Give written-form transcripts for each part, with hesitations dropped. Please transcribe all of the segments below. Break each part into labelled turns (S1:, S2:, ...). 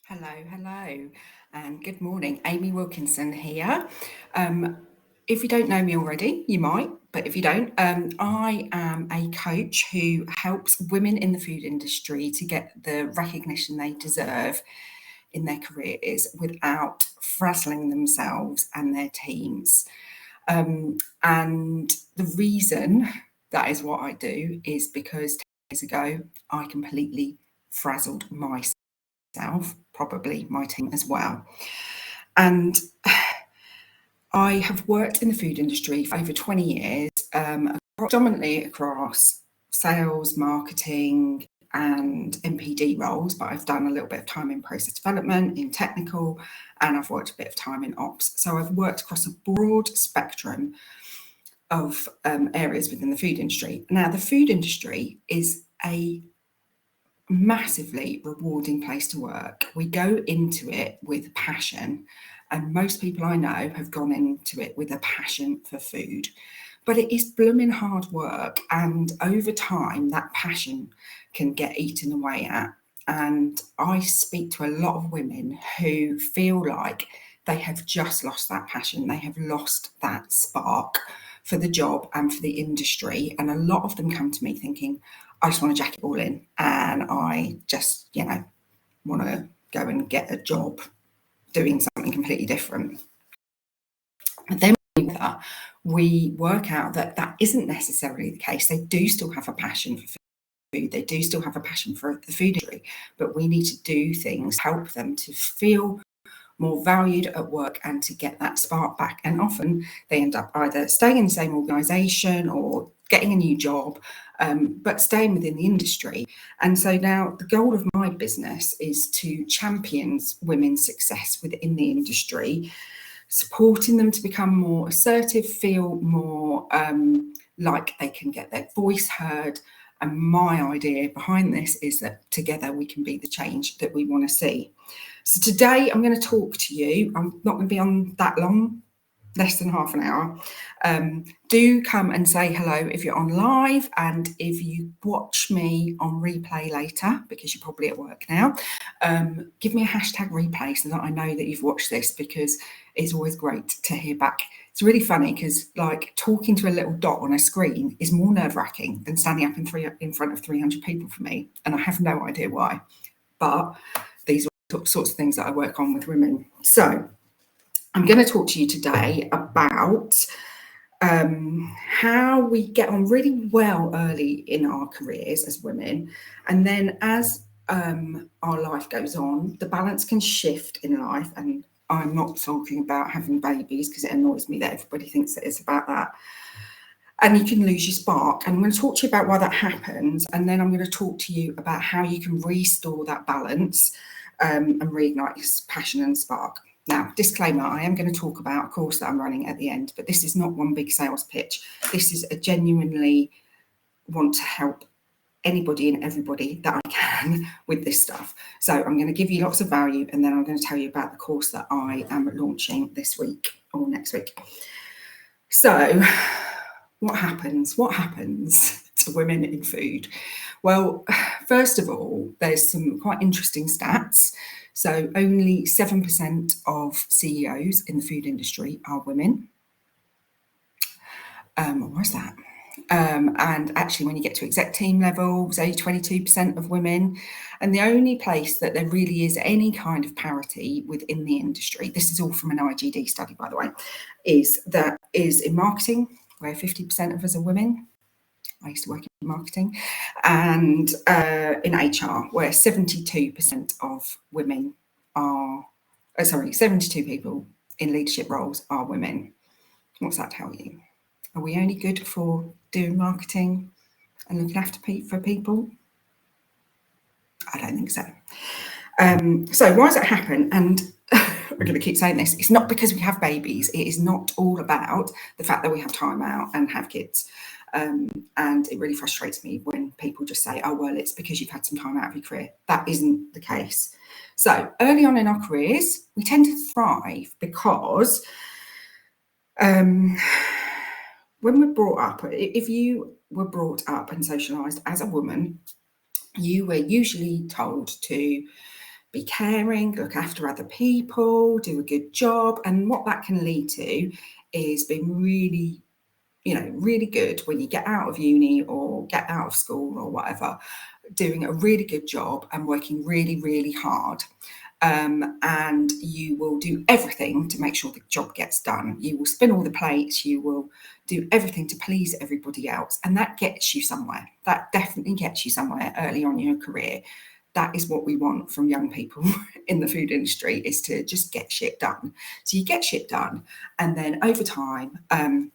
S1: Hello, and good morning. Amy Wilkinson here. If you don't know me already, you might, but if you don't, I am a coach who helps women in the food industry to get the recognition they deserve in their careers without frazzling themselves and their teams. And the reason that is what I do is because 10 years ago, I completely frazzled myself, probably my team as well. And I have worked in the food industry for over 20 years, predominantly across sales, marketing, and MPD roles, but I've done a little bit of time in process development, in technical, and I've worked a bit of time in ops. So I've worked across a broad spectrum of areas within the food industry. Now, the food industry is a massively rewarding place to work. We go into it with passion, and most people I know have gone into it with a passion for food. But it is blooming hard work, and over time, that passion can get eaten away at. And I speak to a lot of women who feel like they have just lost that passion, they have lost that spark for the job and for the industry. And a lot of them come to me thinking, I just want to jack it all in, and I just, want to go and get a job doing something completely different. But then we work out that that isn't necessarily the case. They do still have a passion for food. They do still have a passion for the food industry, but we need to do things to help them to feel more valued at work and to get that spark back. And often they end up either staying in the same organisation or getting a new job, but staying within the industry. And so now the goal of my business is to champion women's success within the industry, supporting them to become more assertive, feel more like they can get their voice heard. And my idea behind this is that together we can be the change that we want to see. So today I'm going to talk to you. I'm not going to be on that long, less than half an hour. Do come and say hello if you're on live, and if you watch me on replay later, because you're probably at work now, give me a hashtag replay so that I know that you've watched this, because it's always great to hear back. It's really funny because like talking to a little dot on a screen is more nerve-wracking than standing up in front of 300 people for me, and I have no idea why, but these are sorts of things that I work on with women. So I'm going to talk to you today about how we get on really well early in our careers as women, and then as our life goes on, the balance can shift in life. And I'm not talking about having babies, because it annoys me that everybody thinks that it's about that. And you can lose your spark. And I'm going to talk to you about why that happens, and then I'm going to talk to you about how you can restore that balance and reignite your passion and spark. Now, disclaimer, I am going to talk about a course that I'm running at the end, but this is not one big sales pitch. This is a genuinely want to help anybody and everybody that I can with this stuff. So I'm going to give you lots of value, and then I'm going to tell you about the course that I am launching this week or next week. So what happens? What happens to women in food? Well, first of all, there's some quite interesting stats. So only 7% of CEOs in the food industry are women. Why is that? And actually, when you get to exec team level, it's only 22% of women. And the only place that there really is any kind of parity within the industry, this is all from an IGD study, by the way, is in marketing, where 50% of us are women. I used to work in marketing, and in HR, where 72% of women are, 72 people in leadership roles are women. What's that tell you? Are we only good for doing marketing and looking after for people? I don't think so. So why does that happen? And we're going to keep saying this. It's not because we have babies. It is not all about the fact that we have time out and have kids. And it really frustrates me when people just say, oh, well, it's because you've had some time out of your career. That isn't the case. So early on in our careers, we tend to thrive because when we're brought up, if you were brought up and socialised as a woman, you were usually told to be caring, look after other people, do a good job. And what that can lead to is being really, really good when you get out of uni or get out of school or whatever, doing a really good job and working really, really hard. And you will do everything to make sure the job gets done. You will spin all the plates, you will do everything to please everybody else. And that gets you somewhere. That definitely gets you somewhere early on in your career. That is what we want from young people in the food industry, is to just get shit done. So you get shit done, and then over time,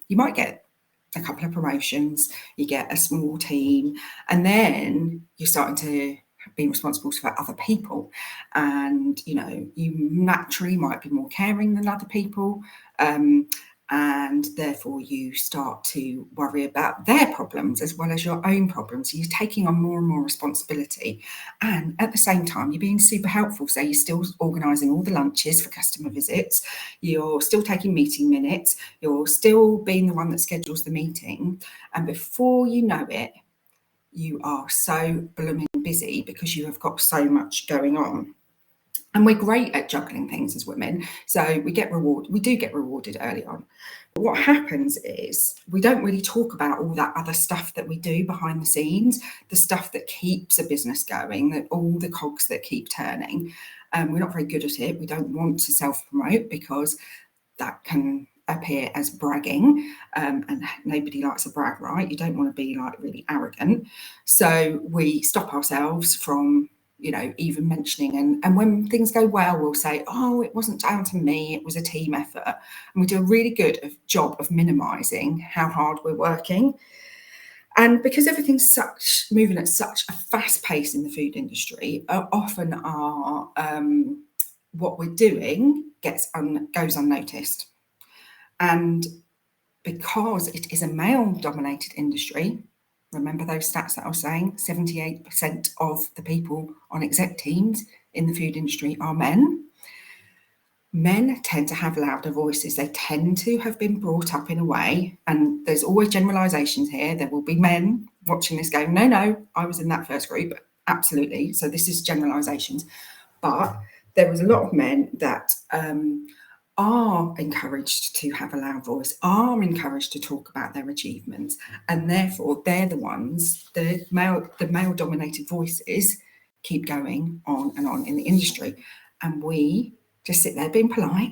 S1: you might get a couple of promotions, you get a small team, and then you're starting to be responsible for other people. And, you naturally might be more caring than other people. And therefore you start to worry about their problems as well as your own problems. So you're taking on more and more responsibility. And at the same time, you're being super helpful. So you're still organising all the lunches for customer visits. You're still taking meeting minutes. You're still being the one that schedules the meeting. And before you know it, you are so blooming busy because you have got so much going on. And we're great at juggling things as women. So we do get rewarded early on. But what happens is we don't really talk about all that other stuff that we do behind the scenes, the stuff that keeps a business going, all the cogs that keep turning. We're not very good at it. We don't want to self-promote because that can appear as bragging, and nobody likes a brag, right? You don't want to be like really arrogant. So we stop ourselves from even mentioning, and when things go well, we'll say, oh, it wasn't down to me, it was a team effort. And we do a really good job of minimizing how hard we're working. And because everything's moving at such a fast pace in the food industry, often what we're doing goes unnoticed. And because it is a male-dominated industry, remember those stats that I was saying, 78% of the people on exec teams in the food industry are men. Men tend to have louder voices. They tend to have been brought up in a way, and there's always generalizations here. There will be men watching this going, no, I was in that first group. Absolutely. So this is generalizations. But there was a lot of men that are encouraged to have a loud voice, are encouraged to talk about their achievements, and therefore they're the ones, the male-dominated voices keep going on and on in the industry. And we just sit there being polite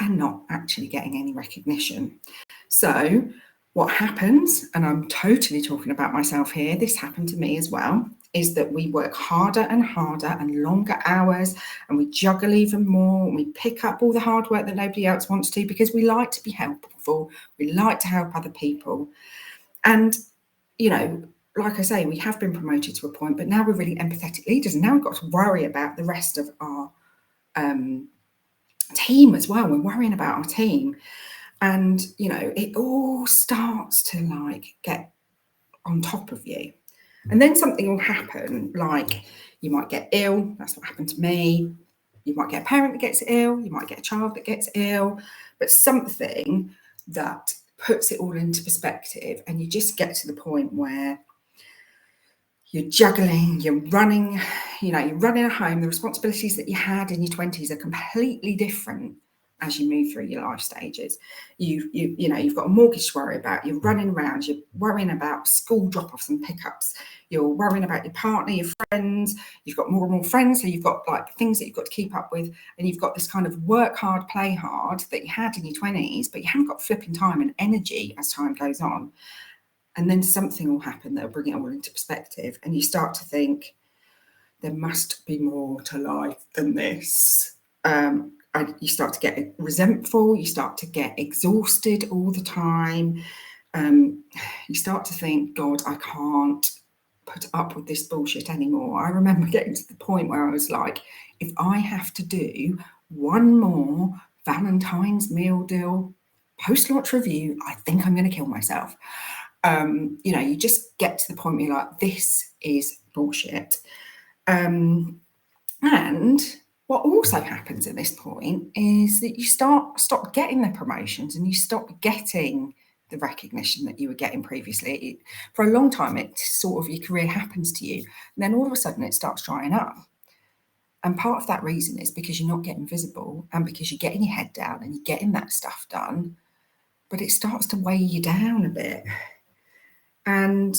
S1: and not actually getting any recognition. So what happens, and I'm totally talking about myself here, this happened to me as well, is that we work harder and harder and longer hours, and we juggle even more, and we pick up all the hard work that nobody else wants to, because we like to be helpful, we like to help other people. And, like I say, we have been promoted to a point, but now we're really empathetic leaders, and now we've got to worry about the rest of our team as well. We're worrying about our team. And, it all starts to get on top of you. And then something will happen, like you might get ill. That's what happened to me. You might get a parent that gets ill. You might get a child that gets ill. But something that puts it all into perspective, and you just get to the point where you're juggling, you're running a home. The responsibilities that you had in your 20s are completely different as you move through your life stages. You've got a mortgage to worry about, you're running around, you're worrying about school drop-offs and pickups, you're worrying about your partner, your friends, you've got more and more friends, so you've got things that you've got to keep up with, and you've got this kind of work hard, play hard that you had in your 20s, but you haven't got flipping time and energy as time goes on. And then something will happen that will bring it all into perspective, and you start to think, there must be more to life than this. You start to get resentful, you start to get exhausted all the time. You start to think, God, I can't put up with this bullshit anymore. I remember getting to the point where I was like, if I have to do one more Valentine's meal deal post-launch review, I think I'm going to kill myself. You just get to the point where you're like, this is bullshit. And what also happens at this point is that you stop getting the promotions, and you stop getting the recognition that you were getting previously. For a long time, it sort of, your career happens to you, and then all of a sudden it starts drying up. And part of that reason is because you're not getting visible and because you're getting your head down and you're getting that stuff done, but it starts to weigh you down a bit. And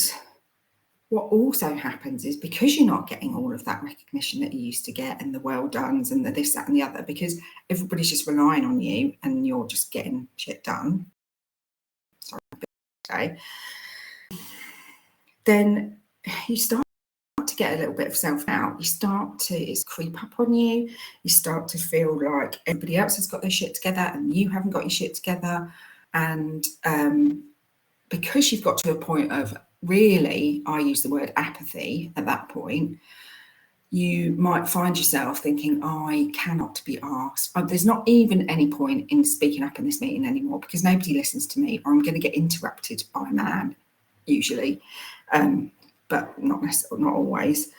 S1: what also happens is because you're not getting all of that recognition that you used to get and the well dones and the this, that, and the other, because everybody's just relying on you and you're just getting shit done. Sorry, okay. Then you start to get a little bit of self-doubt. You start to creep up on you. You start to feel like everybody else has got their shit together and you haven't got your shit together. And because you've got to a point of really, I use the word apathy at that point, you might find yourself thinking, I cannot be asked. There's not even any point in speaking up in this meeting anymore because nobody listens to me, or I'm going to get interrupted by a man, usually, but not necessarily, not always.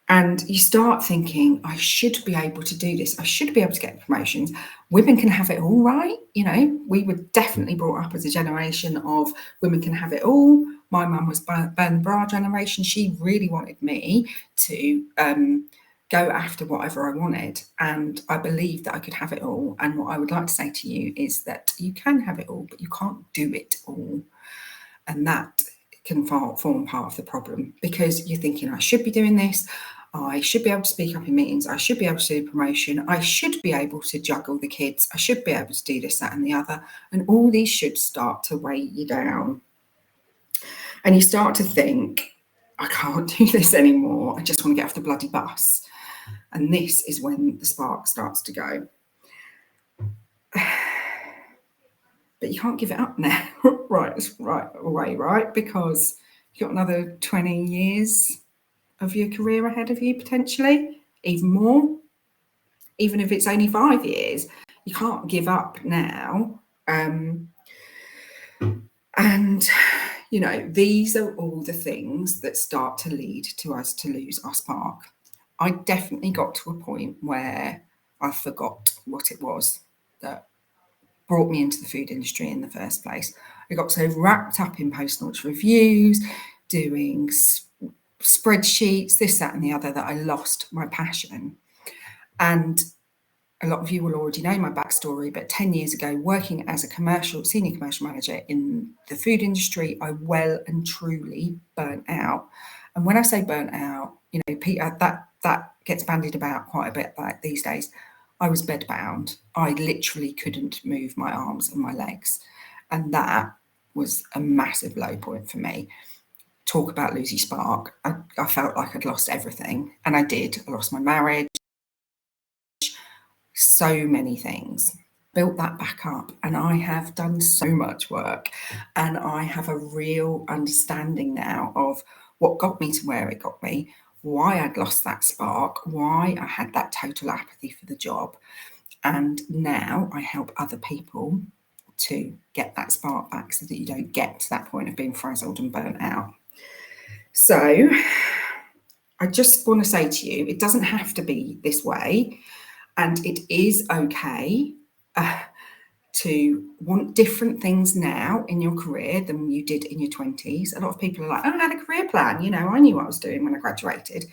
S1: And you start thinking, I should be able to do this. I should be able to get promotions. Women can have it all, right? You know, we were definitely brought up as a generation of women can have it all. My mum was burn the bra generation. She really wanted me to go after whatever I wanted. And I believed that I could have it all. And what I would like to say to you is that you can have it all, but you can't do it all. And that can form part of the problem because you're thinking, I should be doing this. I should be able to speak up in meetings. I should be able to do promotion. I should be able to juggle the kids. I should be able to do this, that, and the other. And all these should start to weigh you down. And you start to think, I can't do this anymore. I just want to get off the bloody bus. And this is when the spark starts to go. But you can't give it up now, right away, right? Because you've got another 20 years of your career ahead of you, potentially, even more. Even if it's only 5 years, you can't give up now. And, you know, these are all the things that start to lead to us to lose our spark. I definitely got to a point where I forgot what it was that brought me into the food industry in the first place. I got so wrapped up in post-launch reviews, doing spreadsheets, this, that, and the other, that I lost my passion. And a lot of you will already know my backstory, but 10 years ago, working as a senior commercial manager in the food industry, I well and truly burnt out. And when I say burnt out, you know, Peter, that gets bandied about quite a bit like these days. I was bedbound. I literally couldn't move my arms and my legs. And that was a massive low point for me. Talk about losing spark. I felt like I'd lost everything. And I did. I lost my marriage. So many things. Built that back up. And I have done so much work. And I have a real understanding now of what got me to where it got me, why I'd lost that spark, why I had that total apathy for the job. And now I help other people to get that spark back so that you don't get to that point of being frazzled and burnt out. So I just want to say to you, it doesn't have to be this way. And it is okay to want different things now in your career than you did in your 20s. A lot of people are like, oh, I had a career plan. You know, I knew what I was doing when I graduated.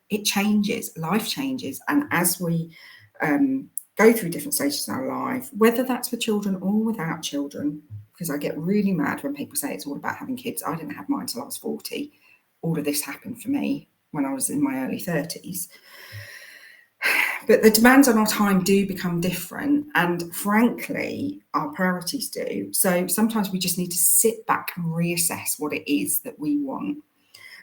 S1: It changes, life changes. And as we go through different stages in our life, whether that's for children or without children, because I get really mad when people say it's all about having kids. I didn't have mine till I was 40. All of this happened for me when I was in my early 30s. But the demands on our time do become different, and frankly, our priorities do. So sometimes we just need to sit back and reassess what it is that we want.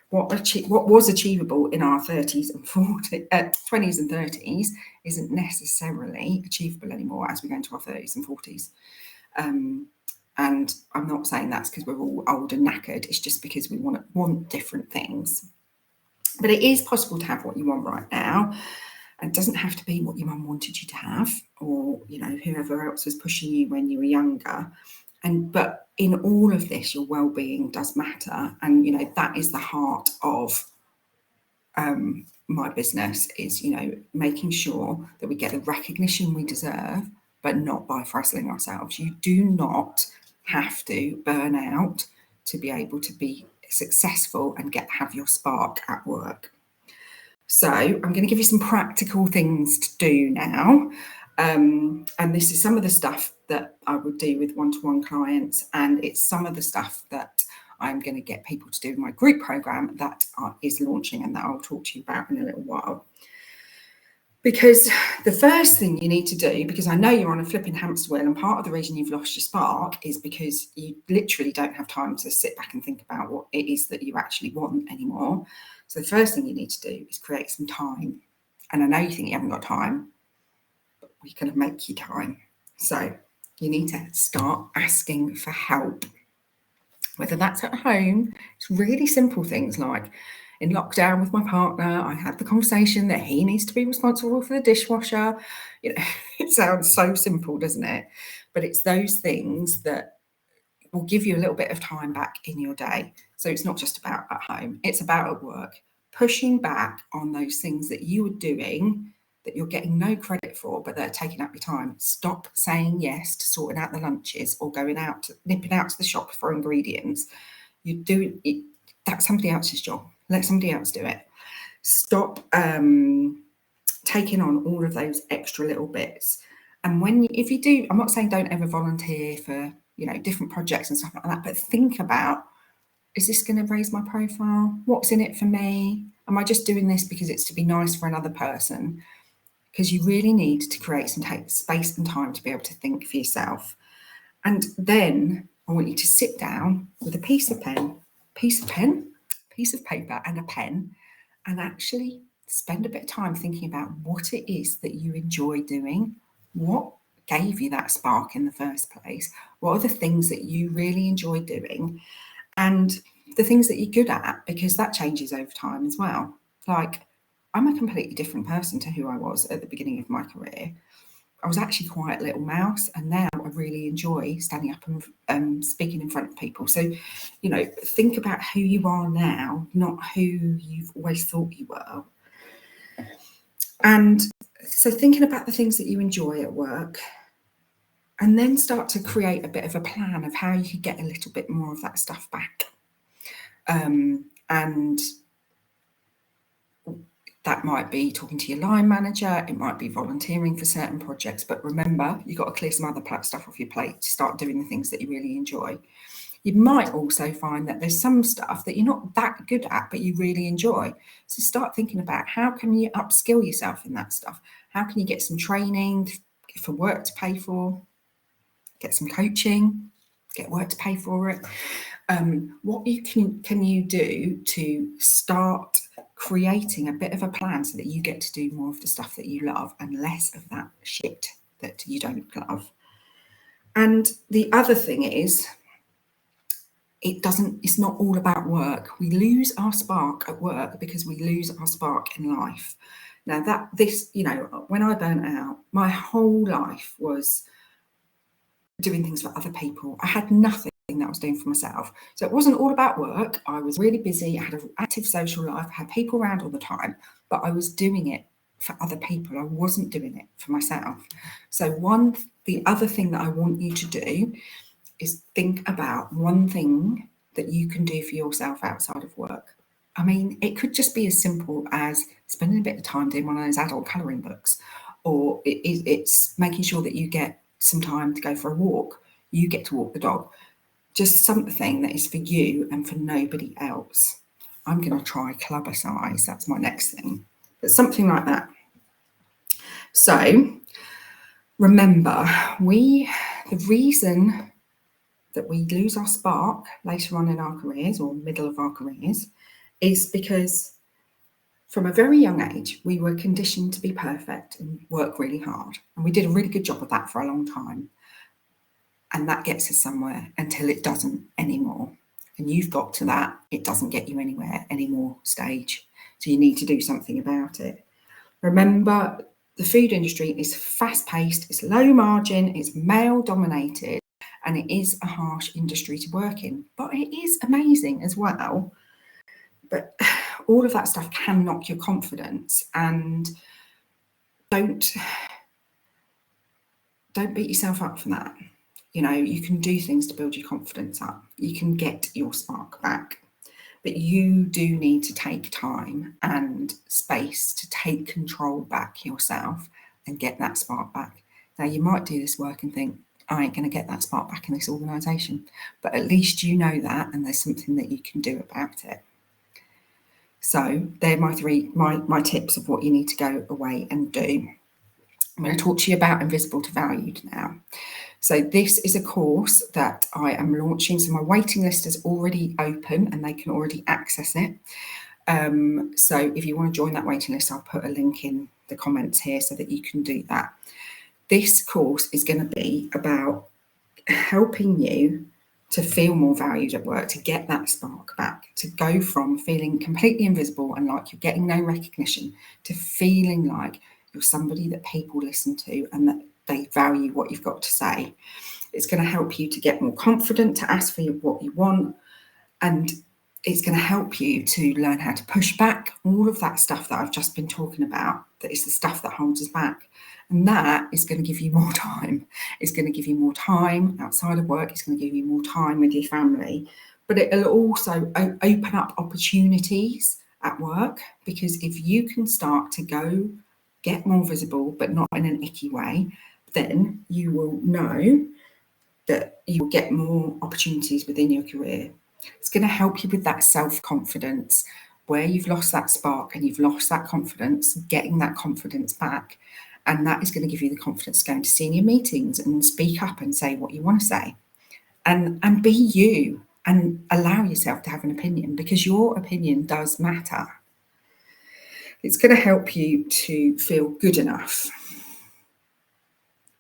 S1: What was achievable in our 30s and 20s and 30s isn't necessarily achievable anymore as we go into our 30s and 40s. And I'm not saying that's because we're all old and knackered. It's just because we want different things. But it is possible to have what you want right now. And it doesn't have to be what your mum wanted you to have, or, you know, whoever else was pushing you when you were younger. But in all of this, your well-being does matter. And, you know, that is the heart of my business, is, you know, making sure that we get the recognition we deserve, but not by frazzling ourselves. You do not have to burn out to be able to be successful and have your spark at work. So I'm going to give you some practical things to do now. And this is some of the stuff that I would do with one-to-one clients, and it's some of the stuff that I'm going to get people to do in my group program that is launching and that I'll talk to you about in a little while. Because the first thing you need to do, because I know you're on a flipping hamster wheel, and part of the reason you've lost your spark is because you literally don't have time to sit back and think about what it is that you actually want anymore. So the first thing you need to do is create some time. And I know you think you haven't got time, but we're going to make you time. So you need to start asking for help. Whether that's at home, it's really simple things like, in lockdown with my partner, I had the conversation that he needs to be responsible for the dishwasher. You know, it sounds so simple, doesn't it? But it's those things that will give you a little bit of time back in your day. So it's not just about at home, it's about at work. Pushing back on those things that you are doing that you're getting no credit for, but they're taking up your time. Stop saying yes to sorting out the lunches or going out, nipping out to the shop for ingredients. You do it, that's somebody else's job. Let somebody else do it. Stop taking on all of those extra little bits. And if you do, I'm not saying don't ever volunteer for, different projects and stuff like that, but think about, is this going to raise my profile? What's in it for me? Am I just doing this because it's to be nice for another person? Because you really need to create some space and time to be able to think for yourself. And then I want you to sit down with a piece of paper and a pen, and actually spend a bit of time thinking about what it is that you enjoy doing. What gave you that spark in the first place? What are the things that you really enjoy doing? And the things that you're good at, because that changes over time as well. Like, I'm a completely different person to who I was at the beginning of my career. I was actually quite a little mouse, and now I really enjoy standing up and speaking in front of people. So, think about who you are now, not who you've always thought you were. And so thinking about the things that you enjoy at work, and then start to create a bit of a plan of how you could get a little bit more of that stuff back. And that might be talking to your line manager, it might be volunteering for certain projects, but remember, you've got to clear some other stuff off your plate to start doing the things that you really enjoy. You might also find that there's some stuff that you're not that good at, but you really enjoy. So start thinking about, how can you upskill yourself in that stuff? How can you get some training for work to pay for? Get some coaching, get work to pay for it. What can you do to start creating a bit of a plan so that you get to do more of the stuff that you love and less of that shit that you don't love? And the other thing is, it's not all about work. We lose our spark at work because we lose our spark in life. Now when I burnt out, my whole life was doing things for other people. I had nothing that I was doing for myself. So it wasn't all about work. I was really busy. I had an active social life. I had people around all the time, but I was doing it for other people. I wasn't doing it for myself. So the other thing that I want you to do is think about one thing that you can do for yourself outside of work. I mean, it could just be as simple as spending a bit of time doing one of those adult colouring books, or it's making sure that you get some time to go for a walk. You get to walk the dog. Just something that is for you and for nobody else. I'm going to try Clubbercise. That's my next thing. But something like that. So remember, the reason that we lose our spark later on in our careers or middle of our careers is because from a very young age, we were conditioned to be perfect and work really hard. And we did a really good job of that for a long time. And that gets us somewhere until it doesn't anymore. And you've got to that, it doesn't get you anywhere anymore stage. So you need to do something about it. Remember, the food industry is fast-paced, it's low margin, it's male-dominated, and it is a harsh industry to work in. But it is amazing as well. But all of that stuff can knock your confidence, and don't beat yourself up for that. You can do things to build your confidence up. You can get your spark back. But you do need to take time and space to take control back yourself and get that spark back. Now, you might do this work and think, I ain't going to get that spark back in this organisation, but at least you know that, and there's something that you can do about it. So they're my tips of what you need to go away and do. I'm going to talk to you about Invisible to Valued now. So this is a course that I am launching. So my waiting list is already open and they can already access it. So if you want to join that waiting list, I'll put a link in the comments here so that you can do that. This course is going to be about helping you to feel more valued at work, to get that spark back, to go from feeling completely invisible and like you're getting no recognition to feeling like you're somebody that people listen to and that they value what you've got to say. It's going to help you to get more confident, to ask for what you want, and it's going to help you to learn how to push back all of that stuff that I've just been talking about, that is the stuff that holds us back. And that is going to give you more time. It's going to give you more time outside of work. It's going to give you more time with your family. But it'll also open up opportunities at work, because if you can start to go get more visible, but not in an icky way, then you will know that you will get more opportunities within your career. It's going to help you with that self-confidence, where you've lost that spark and you've lost that confidence, getting that confidence back. And that is going to give you the confidence to go into senior meetings and speak up and say what you want to say. And be you and allow yourself to have an opinion, because your opinion does matter. It's going to help you to feel good enough,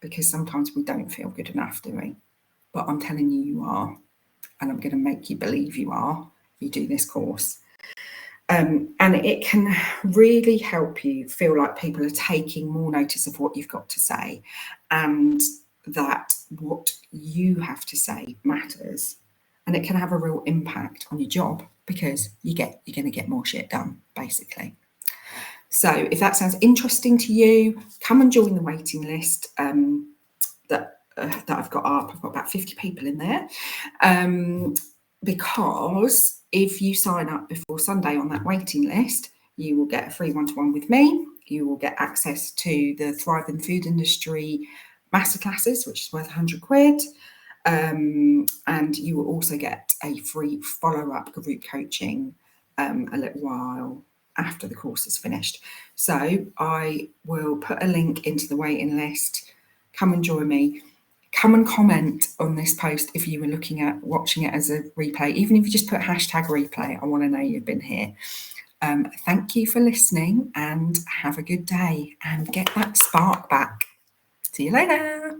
S1: because sometimes we don't feel good enough, do we? But I'm telling you, you are. And I'm going to make you believe you are if you do this course. And it can really help you feel like people are taking more notice of what you've got to say, and that what you have to say matters. And it can have a real impact on your job, because you're going to get more shit done, basically. So if that sounds interesting to you, come and join the waiting list that I've got up. I've got about 50 people in there, because if you sign up before Sunday on that waiting list, you will get a free one-to-one with me. You will get access to the Thrive in Food Industry masterclasses, which is worth £100. And you will also get a free follow-up group coaching a little while after the course is finished. So I will put a link into the waiting list. Come and join me. Come and comment on this post if you were watching it as a replay. Even if you just put #replay, I want to know you've been here. Thank you for listening, and have a good day and get that spark back. See you later.